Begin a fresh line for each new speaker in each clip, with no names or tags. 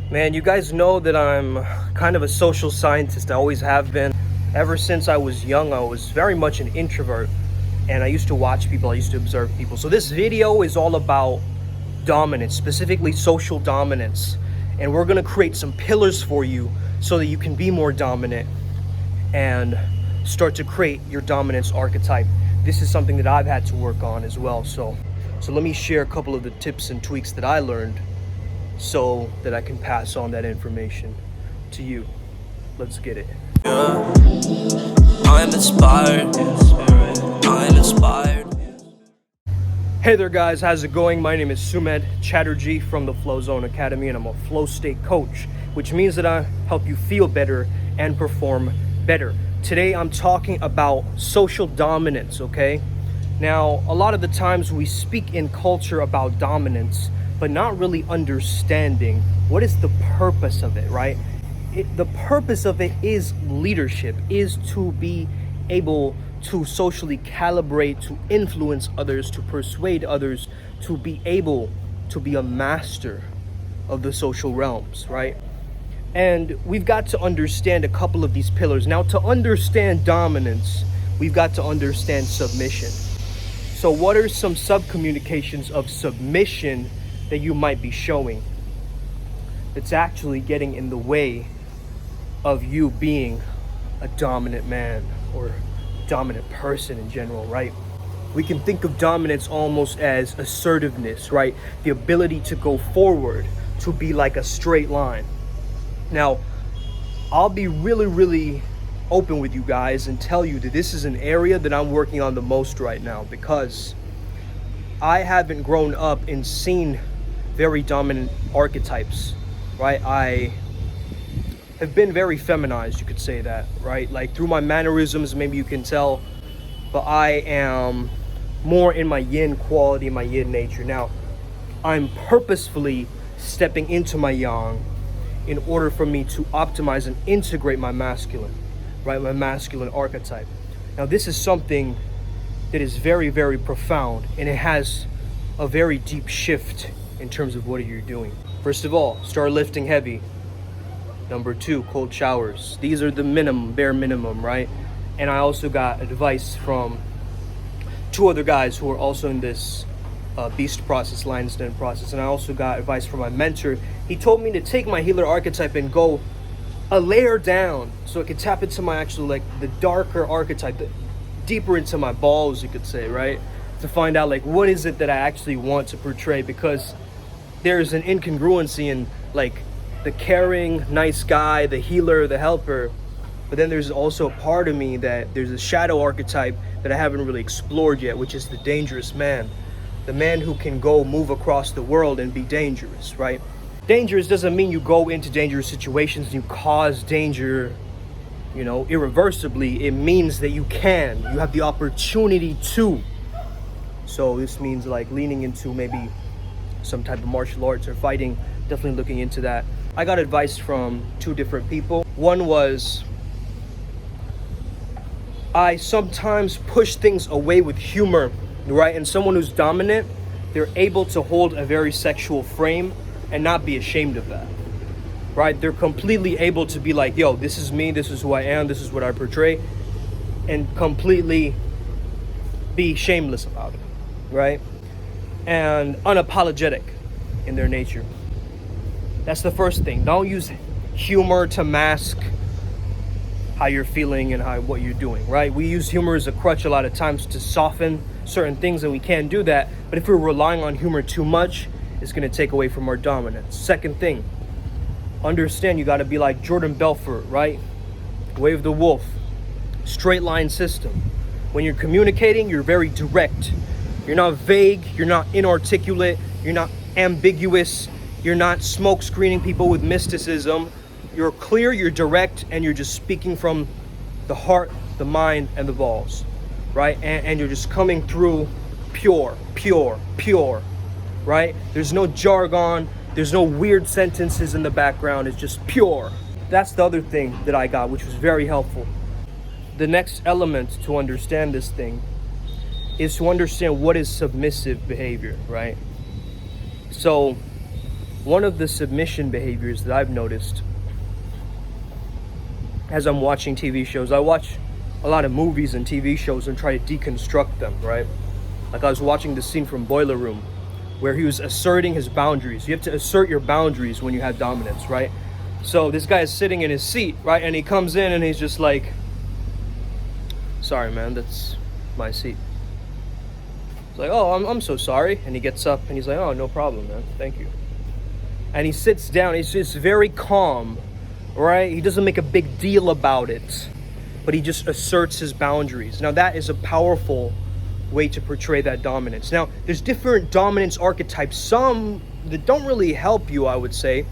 Man, you guys know that I'm kind of a social scientist. I always have been. Ever since I was young, I was very much an introvert, and I used to watch people, I used to observe people. So this video is all about dominance, specifically social dominance. And we're gonna create some pillars for you so that you can be more dominant and start to create your dominance archetype. This is something that I've had to work on as well. So let me share a couple of the tips and tweaks that I learned so that I can pass on that information to you. Let's get it.
Yeah. I'm inspired. I'm inspired.
Hey there guys, how's it going? My name is Sumedh Chatterjee from the Flow Zone Academy, and I'm a flow state coach, which means that I help you feel better and perform better. Today I'm talking about social dominance, okay? Now, a lot of the times we speak in culture about dominance, but not really understanding what is the purpose of it, right? The purpose of it is leadership, is to be able to socially calibrate, to influence others, to persuade others, to be able to be a master of the social realms, right? And we've got to understand a couple of these pillars. Now, to understand dominance, we've got to understand submission. So what are some subcommunications of submission that you might be showing that's actually getting in the way of you being a dominant man or dominant person in general, right? We can think of dominance almost as assertiveness, right? The ability to go forward, to be like a straight line. Now, I'll be really open with you guys and tell you that this is an area that I'm working on the most right now, because I haven't grown up and seen very dominant archetypes, right? I have been very feminized, you could say that, right? Like through my mannerisms, maybe you can tell, but I am more in my yin quality, my yin nature. Now, I'm purposefully stepping into my yang in order for me to optimize and integrate my masculine, right? My masculine archetype. Now, this is something that is very profound, and it has a very deep shift in terms of what you're doing. First of all, start lifting heavy. Number 2, cold showers. These are the bare minimum, right? And I also got advice from 2 other guys who are also in this beast process, lion's den process. And I also got advice from my mentor. He told me to take my healer archetype and go a layer down so I could tap into my actual, like, the darker archetype, deeper into my balls, you could say, right? To find out, like, what is it that I actually want to portray, because there's an incongruency in, like, the caring, nice guy, the healer, the helper. But then there's also a part of me that there's a shadow archetype that I haven't really explored yet, which is the dangerous man. The man who can go move across the world and be dangerous, right? Dangerous doesn't mean you go into dangerous situations and you cause danger, you know, irreversibly. It means that you have the opportunity to. So this means like leaning into maybe some type of martial arts or fighting, definitely looking into that. I got advice from 2 different people. One was, I sometimes push things away with humor, right? And someone who's dominant, they're able to hold a very sexual frame and not be ashamed of that, right? They're completely able to be like, yo, this is me, this is who I am, this is what I portray, and completely be shameless about it, right? And unapologetic in their nature. That's the first thing. Don't use humor to mask how you're feeling and what you're doing, right? We use humor as a crutch a lot of times to soften certain things, and we can't do that. But if we're relying on humor too much, it's going to take away from our dominance. Second thing, understand you got to be like Jordan Belfort, right? Way of the wolf, straight line system. When you're communicating, you're very direct. You're not vague, you're not inarticulate, you're not ambiguous, you're not smoke screening people with mysticism. You're clear, you're direct, and you're just speaking from the heart, the mind, and the balls, right? And you're just coming through pure, right? There's no jargon, there's no weird sentences in the background, it's just pure. That's the other thing that I got, which was very helpful. The next element to understand this thing is to understand what is submissive behavior, right? So one of the submission behaviors that I've noticed as I'm watching TV shows, I watch a lot of movies and TV shows and try to deconstruct them, right? Like I was watching the scene from Boiler Room where he was asserting his boundaries. You have to assert your boundaries when you have dominance, right? So this guy is sitting in his seat, right? And he comes in and he's just like, sorry, man, that's my seat. He's like, oh, I'm so sorry. And he gets up and he's like, oh, no problem, man. Thank you. And he sits down. He's just very calm, right? He doesn't make a big deal about it, but he just asserts his boundaries. Now that is a powerful way to portray that dominance. Now there's different dominance archetypes, some that don't really help you, I would say,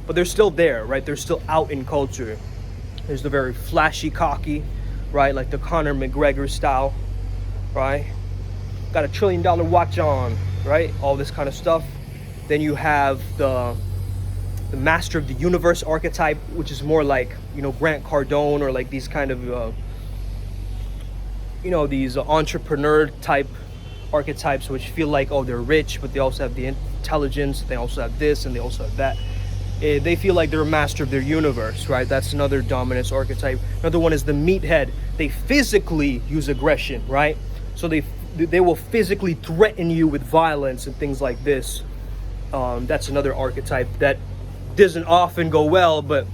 but they're still there, right? They're still out in culture. There's the very flashy, cocky, right? Like the Conor McGregor style, right? Got a $1 trillion watch on, right? All this kind of stuff. Then you have the Master of the Universe archetype, which is more like, you know, Grant Cardone, or like these kind of, you know, these entrepreneur type archetypes, which feel like, oh, they're rich, but they also have the intelligence, they also have this, and they also have that. They feel like they're a master of their universe, right? That's another dominance archetype. Another one is the meathead. They physically use aggression, right? So they will physically threaten you with violence and things like this. That's another archetype that doesn't often go well, but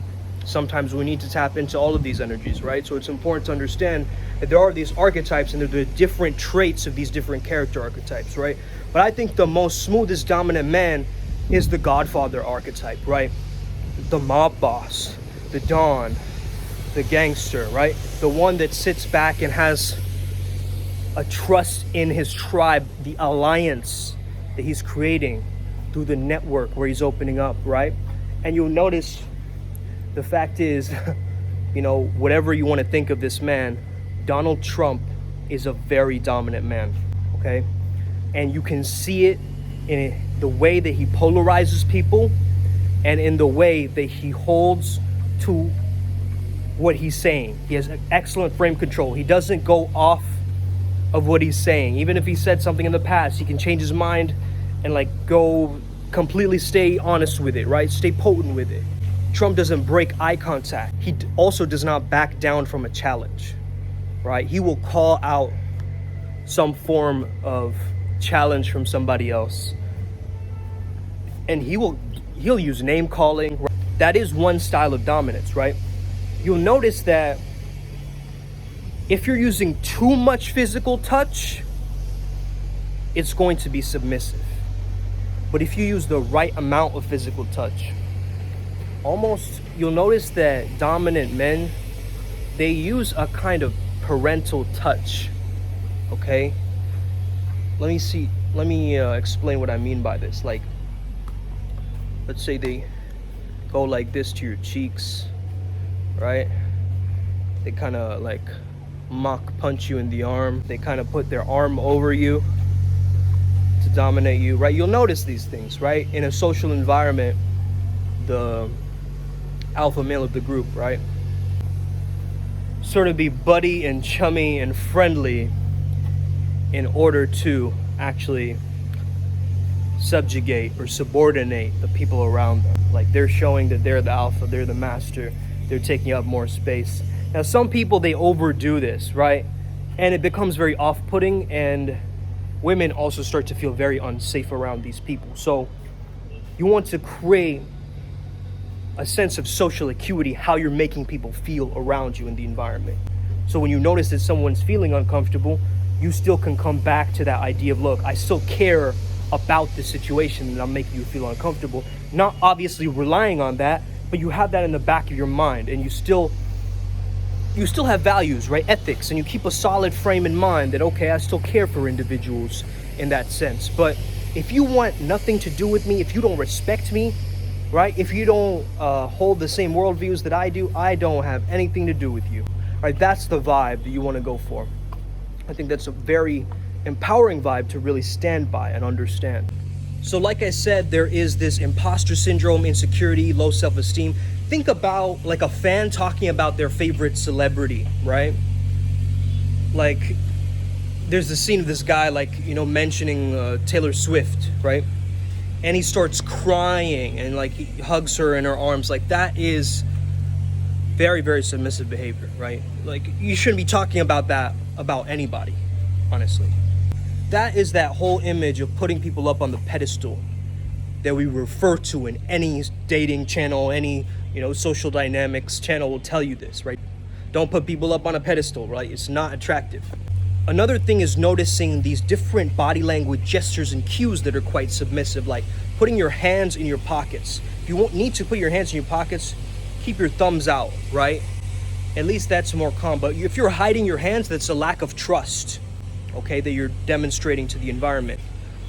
sometimes we need to tap into all of these energies, right? So it's important to understand that there are these archetypes and there are the different traits of these different character archetypes, right? But I think the most smoothest dominant man is the Godfather archetype, right? The mob boss, the Don, the gangster, right? The one that sits back and has a trust in his tribe, the alliance that he's creating through the network where he's opening up, right? And you'll notice, the fact is, you know, whatever you want to think of this man, Donald Trump is a very dominant man, okay? And you can see it in the way that he polarizes people and in the way that he holds to what he's saying. He has excellent frame control. He doesn't go off of what he's saying. Even if he said something in the past, he can change his mind and like go completely stay honest with it, right? Stay potent with it. Trump doesn't break eye contact. He also does not back down from a challenge, right? He will call out some form of challenge from somebody else, and he'll use name calling. That is one style of dominance, right? You'll notice that if you're using too much physical touch, it's going to be submissive. But if you use the right amount of physical touch, you'll notice that dominant men, they use a kind of parental touch, okay? Let me explain what I mean by this. Like, let's say they go like this to your cheeks, right? They kind of like mock punch you in the arm. They kind of put their arm over you to dominate you, right? You'll notice these things, right? In a social environment, the alpha male of the group, right? Sort of be buddy and chummy and friendly in order to actually subjugate or subordinate the people around them. Like they're showing that they're the alpha, they're the master, they're taking up more space. Now some people, they overdo this, right? And it becomes very off-putting, and women also start to feel very unsafe around these people. So you want to create a sense of social acuity, how you're making people feel around you in the environment. So when you notice that someone's feeling uncomfortable, you still can come back to that idea of, look, I still care about the situation and I'm making you feel uncomfortable. Not obviously relying on that, but you have that in the back of your mind, and you still have values, right? Ethics, and you keep a solid frame in mind that, okay, I still care for individuals in that sense. But if you want nothing to do with me, if you don't respect me, right? If you don't hold the same worldviews that I do, I don't have anything to do with you, right? That's the vibe that you want to go for. I think that's a very empowering vibe to really stand by and understand. So like I said, there is this imposter syndrome, insecurity, low self-esteem. Think about like a fan talking about their favorite celebrity, right? Like there's the scene of this guy, like, you know, mentioning Taylor Swift, right? and he starts crying and like he hugs her in her arms, like that is very, very submissive behavior, right? Like you shouldn't be talking about that about anybody, honestly. That is that whole image of putting people up on the pedestal that we refer to in any dating channel, any, social dynamics channel will tell you this, right? Don't put people up on a pedestal, right? It's not attractive. Another thing is noticing these different body language gestures and cues that are quite submissive, like putting your hands in your pockets. If you won't need to put your hands in your pockets, keep your thumbs out, right? At least that's more calm. But if you're hiding your hands, that's a lack of trust, okay, that you're demonstrating to the environment.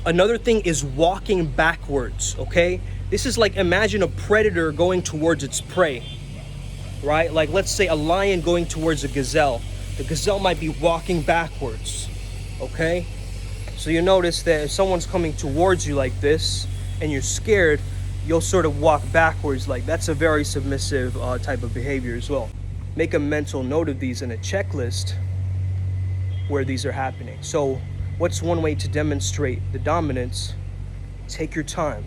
Another thing is walking backwards, okay? This is like, imagine a predator going towards its prey, right? Like let's say a lion going towards a gazelle. The gazelle might be walking backwards, okay? So you notice that if someone's coming towards you like this and you're scared, you'll sort of walk backwards. Like that's a very submissive type of behavior as well. Make a mental note of these in a checklist where these are happening. So what's one way to demonstrate the dominance? Take your time.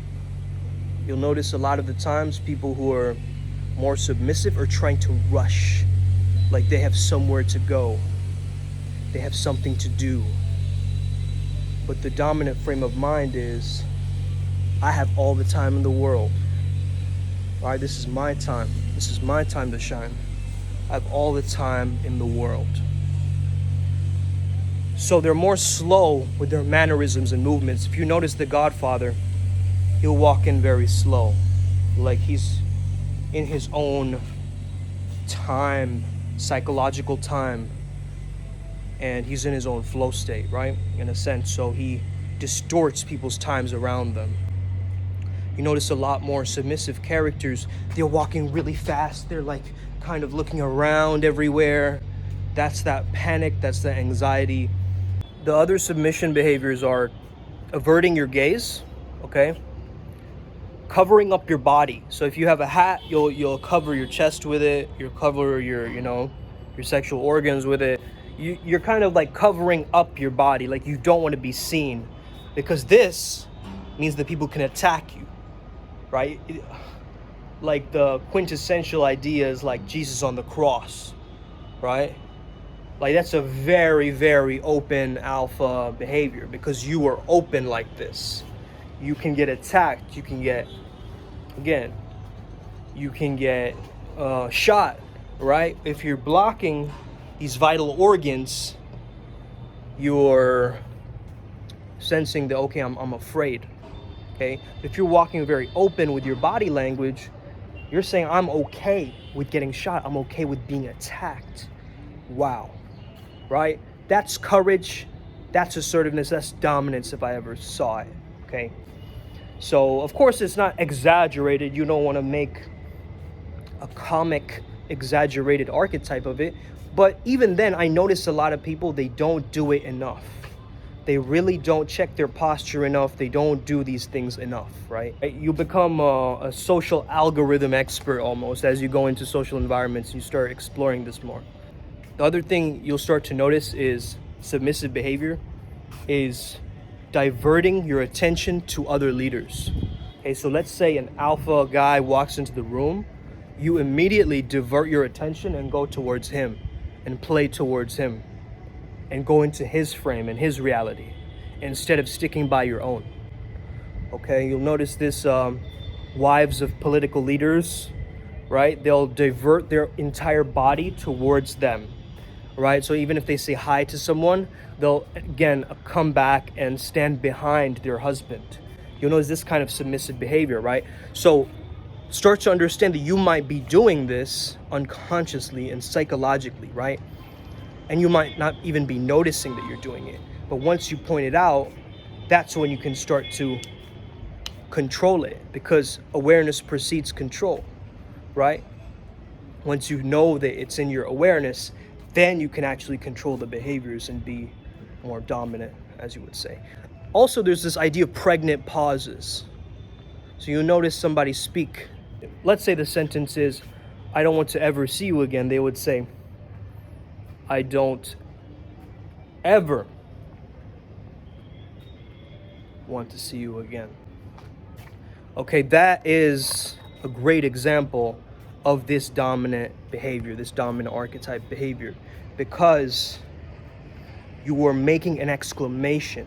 You'll notice a lot of the times people who are more submissive are trying to rush, like they have somewhere to go, they have something to do. But the dominant frame of mind is, I have all the time in the world. All right, this is my time. This is my time to shine. I have all the time in the world. So they're more slow with their mannerisms and movements. If you notice The Godfather, he'll walk in very slow, like he's in his own time, psychological time, and he's in his own flow state, right? In a sense, so he distorts people's times around them. You notice a lot more submissive characters, they're walking really fast, they're like kind of looking around everywhere. That's that panic, that's the anxiety. The other submission behaviors are averting your gaze, okay? Covering up your body. So if you have a hat, you'll cover your chest with it, you'll cover your sexual organs with it. You're kind of like covering up your body, like you don't want to be seen, because this means that people can attack you, right? Like the quintessential idea is like Jesus on the cross, right? Like that's a very, very open alpha behavior, because you are open like this. You can get attacked. You can get shot, right? If you're blocking these vital organs, you're sensing that, okay, I'm afraid, okay? If you're walking very open with your body language, you're saying, I'm okay with getting shot. I'm okay with being attacked. Wow. Right? That's courage, that's assertiveness, that's dominance if I ever saw it, okay? So, of course, it's not exaggerated. You don't want to make a comic, exaggerated archetype of it. But even then, I notice a lot of people, they don't do it enough. They really don't check their posture enough. They don't do these things enough, right? You become a social algorithm expert almost as you go into social environments. You start exploring this more. The other thing you'll start to notice is submissive behavior is diverting your attention to other leaders. Okay, so let's say an alpha guy walks into the room, you immediately divert your attention and go towards him and play towards him and go into his frame and his reality instead of sticking by your own. Okay, you'll notice this, wives of political leaders, right? They'll divert their entire body towards them. Right? So even if they say hi to someone, they'll again come back and stand behind their husband. You'll notice this kind of submissive behavior, right? So start to understand that you might be doing this unconsciously and psychologically, right? And you might not even be noticing that you're doing it. But once you point it out, that's when you can start to control it, because awareness precedes control, right? Once you know that it's in your awareness, then you can actually control the behaviors and be more dominant, as you would say. Also, there's this idea of pregnant pauses. So you'll notice somebody speak. Let's say the sentence is, I don't want to ever see you again. They would say, I don't ever want to see you again. Okay, that is a great example of this dominant behavior, this dominant archetype behavior, because you are making an exclamation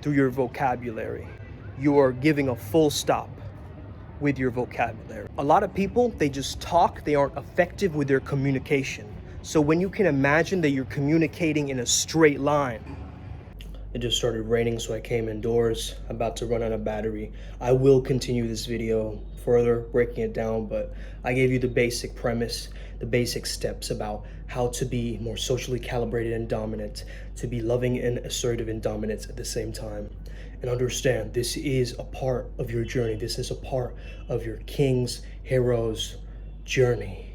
through your vocabulary. You are giving a full stop with your vocabulary. A lot of people, they just talk, they aren't effective with their communication. So when you can imagine that you're communicating in a straight line. It just started raining, so I came indoors, about to run out of battery. I will continue this video further, breaking it down, but I gave you the basic premise, the basic steps about how to be more socially calibrated and dominant, to be loving and assertive and dominant at the same time. And understand, this is a part of your journey. This is a part of your king's, hero's journey.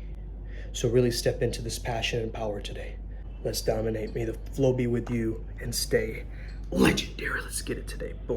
So really step into this passion and power today. Let's dominate. May the flow be with you and stay legendary. Let's get it today. Boom.